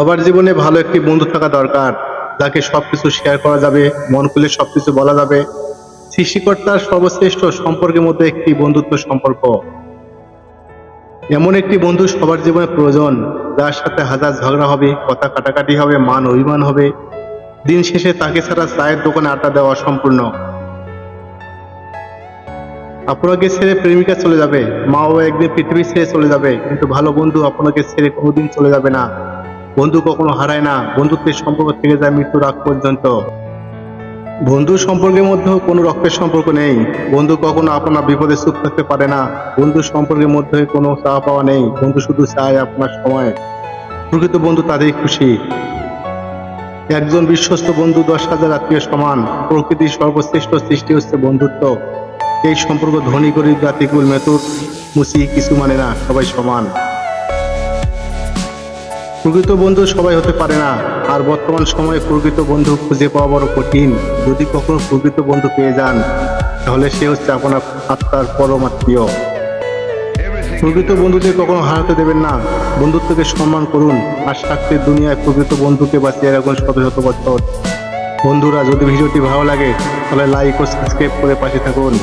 সবার জীবনে ভালো একটি বন্ধু থাকা দরকার, যাকে সবকিছু শেয়ার করা যাবে, মন খুলে সবকিছু বলা যাবে। সৃষ্টিকর্তার সর্বশ্রেষ্ঠ সম্পর্কের মধ্যে একটি বন্ধুত্ব সম্পর্ক। এমন একটি বন্ধু সবার জীবনে প্রয়োজন, যার সাথে হাজার ঝগড়া হবে, কথা কাটাকাটি হবে, মান অভিমান হবে, দিন শেষে তাকে ছাড়া চায়ের দোকানে আড্ডা দেওয়া অসম্পূর্ণ। আপনাকে ছেড়ে প্রেমিকা চলে যাবে, মা ও একদিন পৃথিবী ছেড়ে চলে যাবে, কিন্তু ভালো বন্ধু আপনাকে ছেড়ে কোনোদিন চলে যাবে না। বন্ধু কখনো হারায় না, বন্ধুত্বের সম্পর্ক থেকে যায় মৃত্যুর আগ পর্যন্ত। বন্ধু সম্পর্কের মধ্যেও কোনো রক্তের সম্পর্ক নেই। বন্ধু কখনো আপনার বিপদে চুপ থাকতে পারে না। বন্ধু সম্পর্কের মধ্যে কোনো চাওয়া পাওয়া নেই। বন্ধু শুধু চায় আপনার সময়। প্রকৃত বন্ধু তাদেরই খুশি। একজন বিশ্বস্ত বন্ধু 10,000 আত্মীয় সমান। প্রকৃতির সর্বশ্রেষ্ঠ সৃষ্টি হচ্ছে বন্ধুত্ব। এই সম্পর্ক ধনী গরিব জাতিকুল মেতুর মুচি কিছু মানে না, সবাই সমান। প্রকৃত বন্ধু সবাই হতে পারে না, আর বর্তমান সময়ে প্রকৃত বন্ধু খুঁজে পাওয়া বড় কঠিন। যদি কখনো প্রকৃত বন্ধু পেয়ে যান, তাহলে সে হচ্ছে আপনার আত্মার পরমাত্মীয়। প্রকৃত বন্ধুদের কখনো হারাতে দেবেন না। বন্ধুত্বকে সম্মান করুন, আর স্বার্থের দুনিয়ায় প্রকৃত বন্ধুকে বাঁচিয়ে রাখুন শত শত বছর। বন্ধুরা, যদি ভিডিওটি ভালো লাগে তাহলে লাইক ও সাবস্ক্রাইব করে পাশে থাকুন।